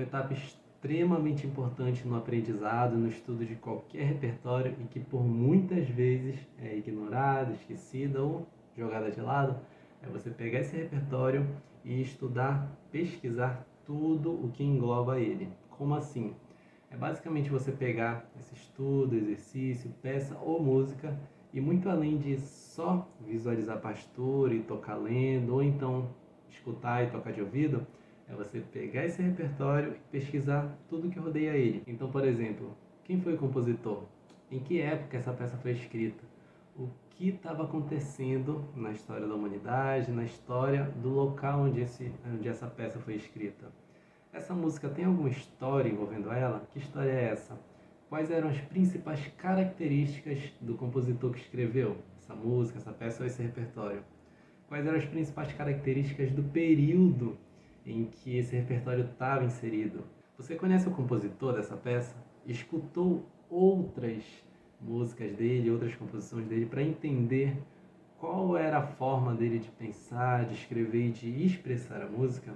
uma etapa extremamente importante no aprendizado, no estudo de qualquer repertório e que por muitas vezes é ignorada, esquecida ou jogada de lado, é você pegar esse repertório e estudar, pesquisar tudo o que engloba ele. Como assim? É basicamente você pegar esse estudo, exercício, peça ou música e muito além de só visualizar a partitura e tocar lendo, ou então escutar e tocar de ouvido, é você pegar esse repertório e pesquisar tudo que rodeia ele. Então, por exemplo, quem foi o compositor? Em que época essa peça foi escrita? O que estava acontecendo na história da humanidade, na história do local onde essa peça foi escrita? Essa música tem alguma história envolvendo ela? Que história é essa? Quais eram as principais características do compositor que escreveu essa música, essa peça ou esse repertório? Quais eram as principais características do período em que esse repertório estava inserido? Você conhece o compositor dessa peça? Escutou outras músicas dele, outras composições dele para entender qual era a forma dele de pensar, de escrever e de expressar a música?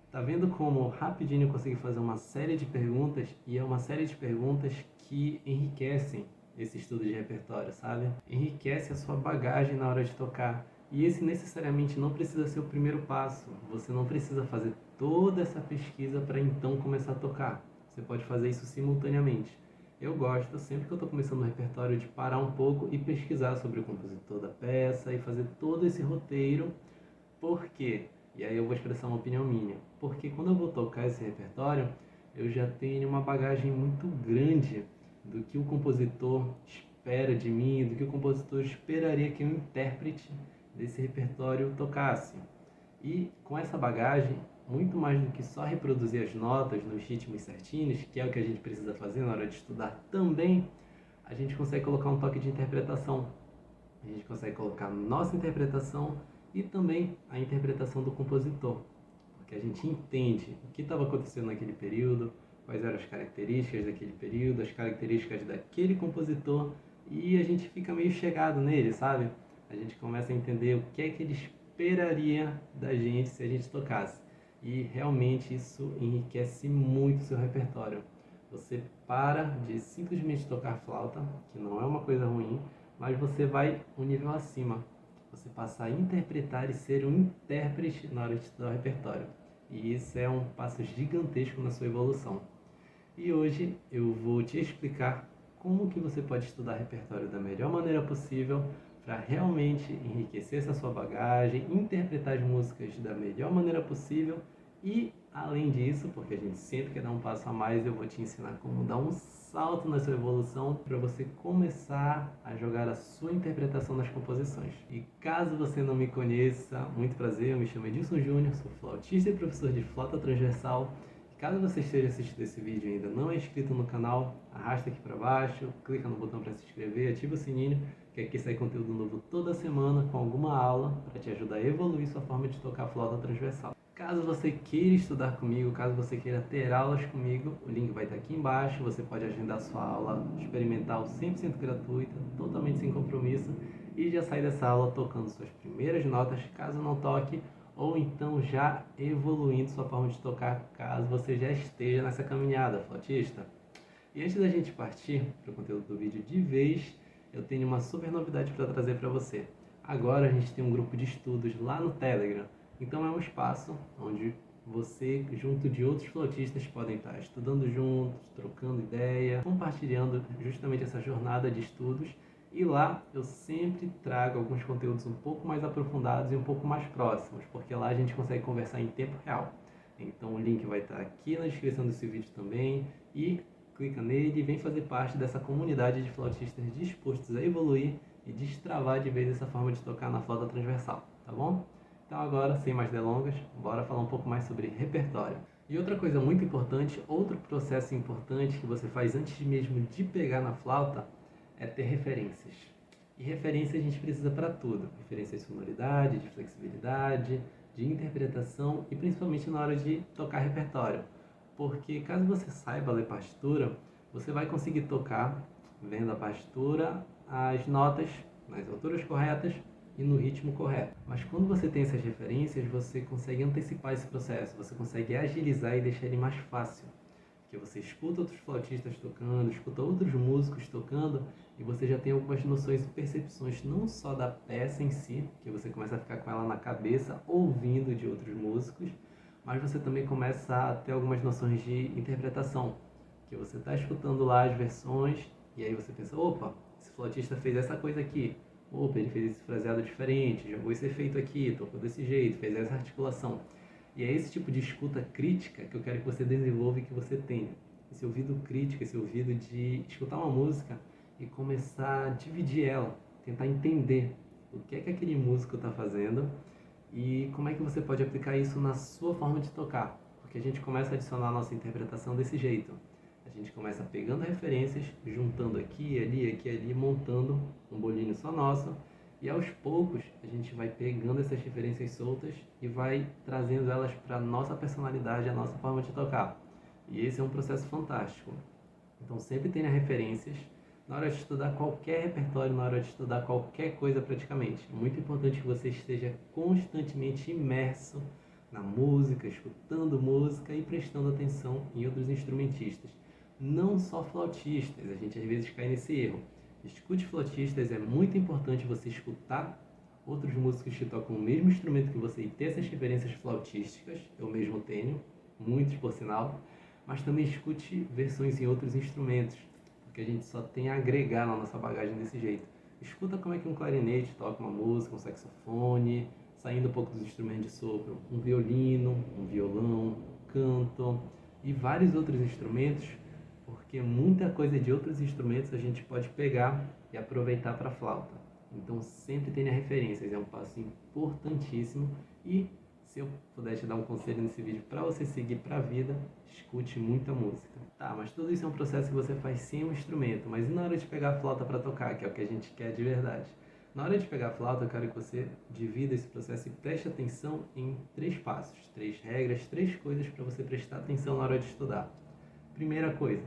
Tá vendo como rapidinho eu consegui fazer uma série de perguntas e é uma série de perguntas que enriquecem esse estudo de repertório, sabe? Enriquece a sua bagagem na hora de tocar. E esse necessariamente não precisa ser o primeiro passo. Você não precisa fazer toda essa pesquisa para então começar a tocar. Você pode fazer isso simultaneamente. Eu gosto, sempre que eu estou começando um repertório, de parar um pouco e pesquisar sobre o compositor da peça e fazer todo esse roteiro. Por quê? E aí eu vou expressar uma opinião minha. Porque quando eu vou tocar esse repertório, eu já tenho uma bagagem muito grande do que o compositor espera de mim, do que o compositor esperaria que o intérprete desse repertório tocasse. E com essa bagagem, muito mais do que só reproduzir as notas nos ritmos certinhos, que é o que a gente precisa fazer na hora de estudar também, a gente consegue colocar um toque de interpretação. A gente consegue colocar nossa interpretação e também a interpretação do compositor, porque a gente entende o que estava acontecendo naquele período, quais eram as características daquele período, as características daquele compositor, e a gente fica meio chegado nele, sabe? A gente começa a entender o que é que ele esperaria da gente se a gente tocasse. E realmente isso enriquece muito o seu repertório. Você para de simplesmente tocar flauta, que não é uma coisa ruim, mas você vai um nível acima. Você passa a interpretar e ser um intérprete na hora de estudar o repertório. E isso é um passo gigantesco na sua evolução. E hoje eu vou te explicar como que você pode estudar repertório da melhor maneira possível para realmente enriquecer essa sua bagagem, interpretar as músicas da melhor maneira possível e, além disso, porque a gente sempre quer dar um passo a mais, eu vou te ensinar como dar um salto na sua evolução para você começar a jogar a sua interpretação nas composições. E caso você não me conheça, muito prazer, eu me chamo Edilson Júnior, sou flautista e professor de flauta transversal. Caso você esteja assistindo esse vídeo e ainda não é inscrito no canal, arrasta aqui para baixo, clica no botão para se inscrever, ativa o sininho, que aqui sai conteúdo novo toda semana com alguma aula para te ajudar a evoluir sua forma de tocar flauta transversal. Caso você queira estudar comigo, caso você queira ter aulas comigo, o link vai estar aqui embaixo, você pode agendar sua aula experimental 100% gratuita, totalmente sem compromisso, e já sair dessa aula tocando suas primeiras notas, caso não toque, ou então já evoluindo sua forma de tocar, caso você já esteja nessa caminhada, flautista. E antes da gente partir para o conteúdo do vídeo de vez, eu tenho uma super novidade para trazer para você. Agora a gente tem um grupo de estudos lá no Telegram, então é um espaço onde você, junto de outros flautistas, podem estar estudando juntos, trocando ideia, compartilhando justamente essa jornada de estudos. E lá eu sempre trago alguns conteúdos um pouco mais aprofundados e um pouco mais próximos, porque lá a gente consegue conversar em tempo real. Então o link vai estar aqui na descrição desse vídeo também, e clica nele e vem fazer parte dessa comunidade de flautistas dispostos a evoluir e destravar de vez essa forma de tocar na flauta transversal, tá bom? Então agora, sem mais delongas, bora falar um pouco mais sobre repertório. E outra coisa muito importante, outro processo importante que você faz antes mesmo de pegar na flauta, é ter referências. E referência a gente precisa para tudo. Referência de sonoridade, de flexibilidade, de interpretação e principalmente na hora de tocar repertório. Porque caso você saiba ler partitura, você vai conseguir tocar, vendo a partitura, as notas nas alturas corretas e no ritmo correto. Mas quando você tem essas referências, você consegue antecipar esse processo, você consegue agilizar e deixar ele mais fácil. Porque você escuta outros flautistas tocando, escuta outros músicos tocando, e você já tem algumas noções e percepções não só da peça em si, que você começa a ficar com ela na cabeça, ouvindo de outros músicos, mas você também começa a ter algumas noções de interpretação, que você está escutando lá as versões, e aí você pensa, opa, esse flautista fez essa coisa aqui, opa, ele fez esse fraseado diferente, jogou esse efeito aqui, tocou desse jeito, fez essa articulação. E é esse tipo de escuta crítica que eu quero que você desenvolva e que você tenha. Esse ouvido crítico, esse ouvido de escutar uma música e começar a dividir ela, tentar entender o que é que aquele músico está fazendo e como é que você pode aplicar isso na sua forma de tocar. Porque a gente começa a adicionar a nossa interpretação desse jeito. A gente começa pegando referências, juntando aqui, ali, montando um bolinho só nosso. E aos poucos a gente vai pegando essas referências soltas e vai trazendo elas para a nossa personalidade, a nossa forma de tocar. E esse é um processo fantástico. Então sempre tenha referências na hora de estudar qualquer repertório, na hora de estudar qualquer coisa praticamente. É muito importante que você esteja constantemente imerso na música, escutando música e prestando atenção em outros instrumentistas. Não só flautistas, a gente às vezes cai nesse erro. Escute flautistas, é muito importante você escutar outros músicos que tocam o mesmo instrumento que você e ter essas referências flautísticas, eu mesmo tenho, muitos por sinal, mas também escute versões em outros instrumentos, porque a gente só tem a agregar na nossa bagagem desse jeito. Escuta como é que um clarinete toca uma música, um saxofone, saindo um pouco dos instrumentos de sopro, um violino, um violão, canto e vários outros instrumentos, porque muita coisa de outros instrumentos a gente pode pegar e aproveitar para a flauta. Então sempre tenha referências, é um passo importantíssimo e se eu puder te dar um conselho nesse vídeo para você seguir para a vida, escute muita música. Tá, mas tudo isso é um processo que você faz sem um instrumento, mas e na hora de pegar a flauta para tocar, que é o que a gente quer de verdade? Na hora de pegar a flauta, eu quero que você divida esse processo e preste atenção em 3 passos, 3 regras, 3 coisas para você prestar atenção na hora de estudar. Primeira coisa,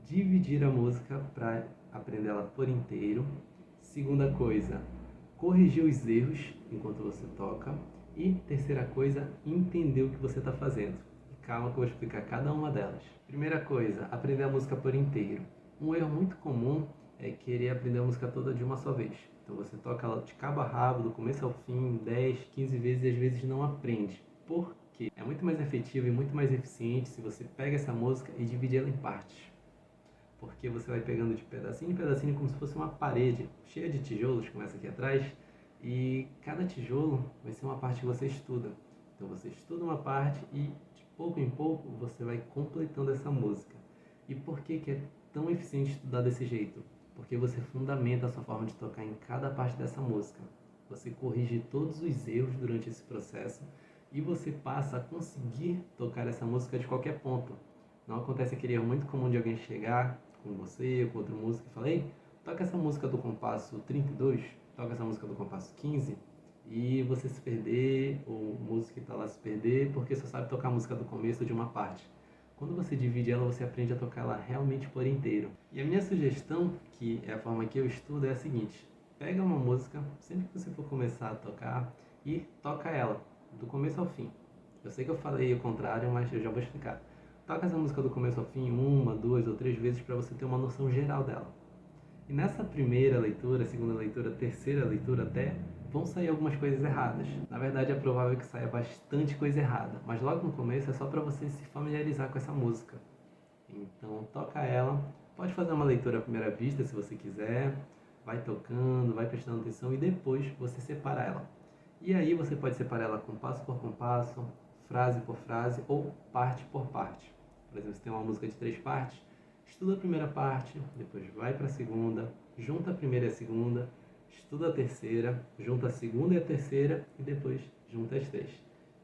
dividir a música para aprender ela por inteiro. Segunda coisa, corrigir os erros enquanto você toca. E terceira coisa, entender o que você está fazendo. E calma que eu vou explicar cada uma delas. Primeira coisa, aprender a música por inteiro. Um erro muito comum é querer aprender a música toda de uma só vez. Então você toca ela de cabo a rabo, do começo ao fim, 10, 15 vezes e às vezes não aprende. Por quê? É muito mais efetivo e muito mais eficiente se você pega essa música e divide ela em partes. Porque você vai pegando de pedacinho em pedacinho como se fosse uma parede cheia de tijolos, começa aqui atrás, e cada tijolo vai ser uma parte que você estuda. Então você estuda uma parte e de pouco em pouco você vai completando essa música. E por que é tão eficiente estudar desse jeito? Porque você fundamenta a sua forma de tocar em cada parte dessa música. Você corrige todos os erros durante esse processo e você passa a conseguir tocar essa música de qualquer ponto. Não acontece aquele erro muito comum de alguém chegar com você ou com outro músico e falar: ei, toca essa música do compasso 32, toca essa música do compasso 15, e você se perder, ou o músico que está lá se perder, porque só sabe tocar a música do começo de uma parte. Quando você divide ela, você aprende a tocar ela realmente por inteiro. E a minha sugestão, que é a forma que eu estudo, é a seguinte: pega uma música, sempre que você for começar a tocar, e toca ela, do começo ao fim. Eu sei que eu falei o contrário, mas eu já vou explicar. Toca essa música do começo ao fim 1, 2 ou 3 vezes para você ter uma noção geral dela. E nessa primeira leitura, segunda leitura, terceira leitura até, vão sair algumas coisas erradas. Na verdade é provável que saia bastante coisa errada, mas logo no começo é só para você se familiarizar com essa música. Então toca ela, pode fazer uma leitura à primeira vista se você quiser, vai tocando, vai prestando atenção e depois você separa ela. E aí você pode separar ela compasso por compasso, frase por frase ou parte por parte. Por exemplo, se tem uma música de 3 partes, estuda a primeira parte, depois vai para a segunda, junta a primeira e a segunda, estuda a terceira, junta a segunda e a terceira e depois junta as 3.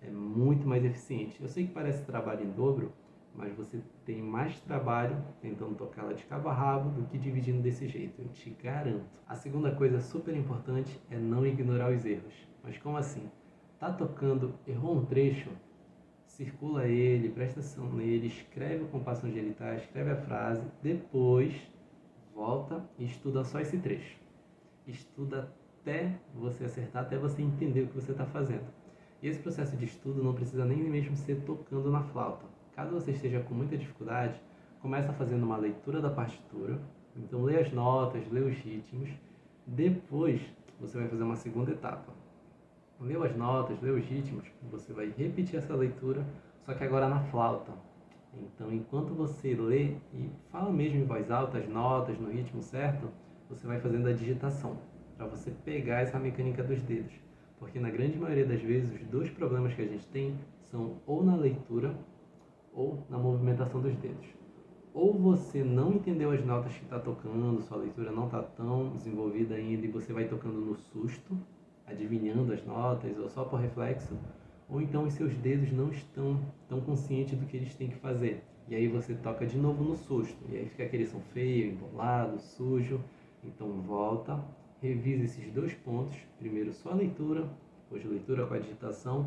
É muito mais eficiente. Eu sei que parece trabalho em dobro, mas você tem mais trabalho tentando tocar ela de cabo a rabo do que dividindo desse jeito, eu te garanto. A segunda coisa super importante é não ignorar os erros. Mas como assim? Tá tocando, errou um trecho? Circula ele, presta atenção nele, escreve o compasso onde ele está, escreve a frase, depois volta e estuda só esse trecho. Estuda até você acertar, até você entender o que você está fazendo. E esse processo de estudo não precisa nem mesmo ser tocando na flauta. Caso você esteja com muita dificuldade, começa fazendo uma leitura da partitura, então lê as notas, lê os ritmos, depois você vai fazer uma segunda etapa. Leu as notas, leu os ritmos, você vai repetir essa leitura, só que agora na flauta. Então, enquanto você lê e fala mesmo em voz alta as notas no ritmo certo, você vai fazendo a digitação, para você pegar essa mecânica dos dedos. Porque na grande maioria das vezes, os dois problemas que a gente tem são ou na leitura ou na movimentação dos dedos. Ou você não entendeu as notas que está tocando, sua leitura não está tão desenvolvida ainda e você vai tocando no susto, adivinhando as notas ou só por reflexo, ou então os seus dedos não estão tão conscientes do que eles têm que fazer. E aí você toca de novo no susto, e aí fica aquele som feio, embolado, sujo. Então volta, revisa esses dois pontos, primeiro só a leitura, depois leitura com a digitação,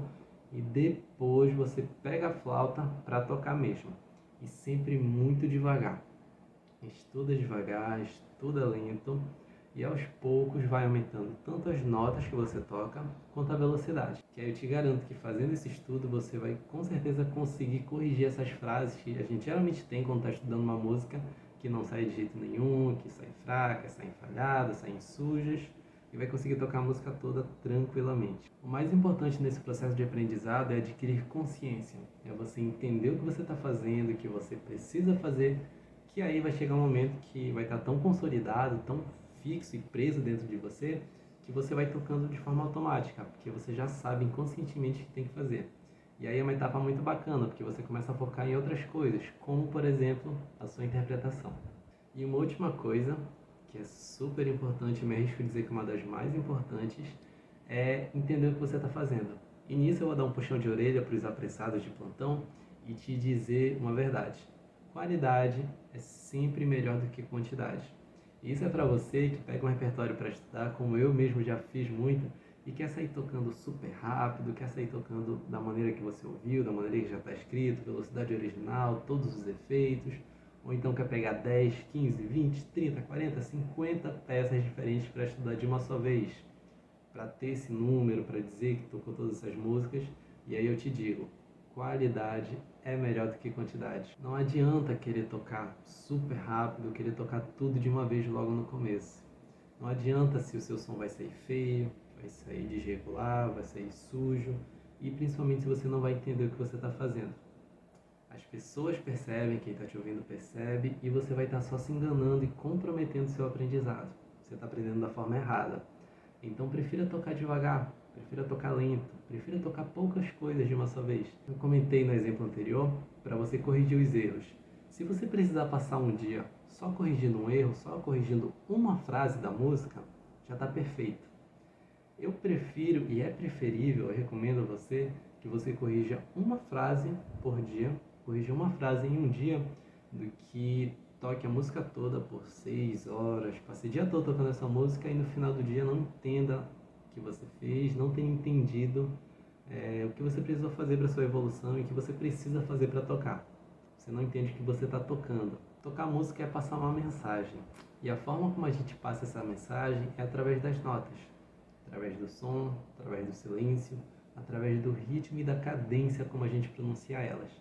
e depois você pega a flauta para tocar mesmo. E sempre muito devagar. Estuda devagar, estuda lento, e aos poucos vai aumentando tanto as notas que você toca, quanto a velocidade. Que aí eu te garanto que fazendo esse estudo você vai com certeza conseguir corrigir essas frases que a gente geralmente tem quando está estudando uma música, que não sai de jeito nenhum, que sai fraca, sai falhada, saem sujas, e vai conseguir tocar a música toda tranquilamente. O mais importante nesse processo de aprendizado é adquirir consciência, é você entender o que você está fazendo, o que você precisa fazer, que aí vai chegar um momento que vai estar tão consolidado, tão fixo e preso dentro de você, que você vai tocando de forma automática, porque você já sabe inconscientemente o que tem que fazer. E aí é uma etapa muito bacana, porque você começa a focar em outras coisas, como por exemplo, a sua interpretação. E uma última coisa, que é super importante, me arrisco a dizer que é uma das mais importantes, é entender o que você está fazendo. E nisso eu vou dar um puxão de orelha para os apressados de plantão e te dizer uma verdade. Qualidade é sempre melhor do que quantidade. E isso é para você que pega um repertório para estudar, como eu mesmo já fiz muito, e quer sair tocando super rápido, quer sair tocando da maneira que você ouviu, da maneira que já está escrito, velocidade original, todos os efeitos, ou então quer pegar 10, 15, 20, 30, 40, 50 peças diferentes para estudar de uma só vez, para ter esse número, para dizer que tocou todas essas músicas. E aí eu te digo, qualidade é melhor do que quantidade. Não adianta querer tocar super rápido, querer tocar tudo de uma vez logo no começo. Não adianta se o seu som vai sair feio, vai sair desregular, vai sair sujo, e principalmente se você não vai entender o que você está fazendo. As pessoas percebem, quem está te ouvindo percebe, e você vai estar só se enganando e comprometendo seu aprendizado. Você está aprendendo da forma errada. Então prefira tocar devagar, prefira tocar lento, prefira tocar poucas coisas de uma só vez. Eu comentei no exemplo anterior para você corrigir os erros. Se você precisar passar um dia só corrigindo um erro, só corrigindo uma frase da música, já está perfeito. Eu prefiro, e é preferível, eu recomendo a você, que você corrija uma frase por dia, corrija uma frase em um dia, do que toque a música toda por 6 horas, passe o dia todo tocando essa música e no final do dia não entenda o que você fez, não tenha entendido o que você precisou fazer para sua evolução e o que você precisa fazer para tocar. Você não entende o que você está tocando. Tocar música é passar uma mensagem, e a forma como a gente passa essa mensagem é através das notas, através do som, através do silêncio, através do ritmo e da cadência como a gente pronuncia elas.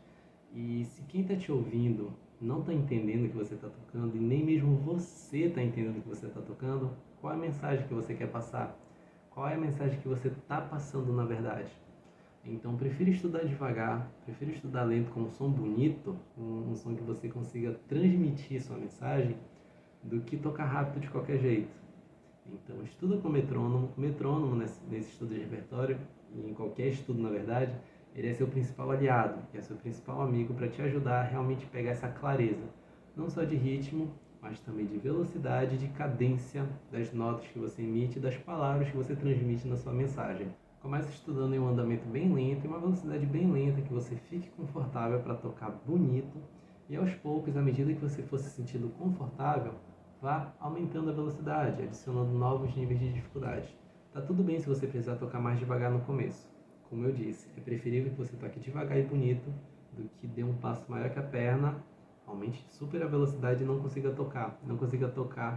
E se quem está te ouvindo não está entendendo o que você está tocando, e nem mesmo você está entendendo o que você está tocando, qual é a mensagem que você quer passar? Qual é a mensagem que você está passando na verdade? Então prefira estudar devagar, prefira estudar lento com um som bonito, um som que você consiga transmitir sua mensagem, do que tocar rápido de qualquer jeito. Então estuda com metrônomo. O metrônomo nesse estudo de repertório, e em qualquer estudo na verdade, ele é seu principal aliado, é seu principal amigo para te ajudar a realmente pegar essa clareza, não só de ritmo, mas também de velocidade, de cadência das notas que você emite e das palavras que você transmite na sua mensagem. Comece estudando em um andamento bem lento, em uma velocidade bem lenta, que você fique confortável para tocar bonito, e aos poucos, à medida que você for se sentindo confortável, vá aumentando a velocidade, adicionando novos níveis de dificuldade. Tá tudo bem se você precisar tocar mais devagar no começo. Como eu disse, é preferível que você toque devagar e bonito do que dê um passo maior que a perna, aumente super a velocidade e não consiga tocar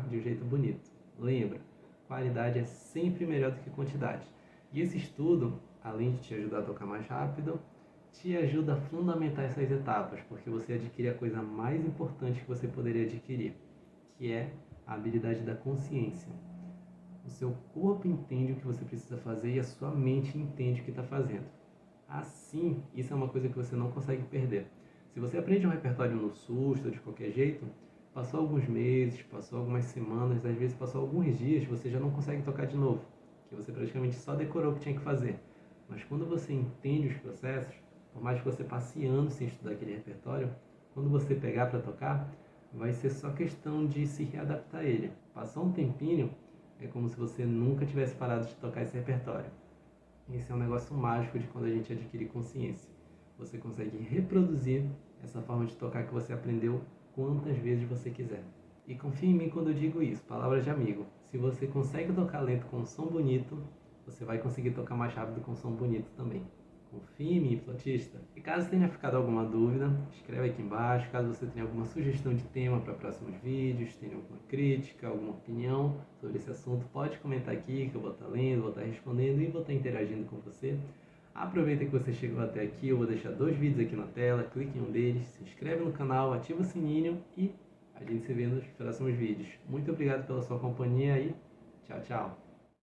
de um jeito bonito. Lembra, qualidade é sempre melhor do que quantidade. E esse estudo, além de te ajudar a tocar mais rápido, te ajuda a fundamentar essas etapas, porque você adquire a coisa mais importante que você poderia adquirir, que é a habilidade da consciência. O seu corpo entende o que você precisa fazer e a sua mente entende o que está fazendo. Assim, isso é uma coisa que você não consegue perder. Se você aprende um repertório no susto ou de qualquer jeito, passou alguns meses, passou algumas semanas, às vezes passou alguns dias, você já não consegue tocar de novo, que você praticamente só decorou o que tinha que fazer. Mas quando você entende os processos, por mais que você passe anos sem estudar aquele repertório, quando você pegar para tocar, vai ser só questão de se readaptar a ele. Passou um tempinho, é como se você nunca tivesse parado de tocar esse repertório. Esse é um negócio mágico de quando a gente adquire consciência. Você consegue reproduzir essa forma de tocar que você aprendeu quantas vezes você quiser. E confia em mim quando eu digo isso, palavras de amigo. Se você consegue tocar lento com um som bonito, você vai conseguir tocar mais rápido com um som bonito também. Confie em mim, flautista. E caso tenha ficado alguma dúvida, escreve aqui embaixo. Caso você tenha alguma sugestão de tema para próximos vídeos, tenha alguma crítica, alguma opinião sobre esse assunto, pode comentar aqui que eu vou estar lendo, vou estar respondendo e vou estar interagindo com você. Aproveita que você chegou até aqui, eu vou deixar 2 vídeos aqui na tela, clique em um deles, se inscreve no canal, ativa o sininho e a gente se vê nos próximos vídeos. Muito obrigado pela sua companhia e tchau, tchau!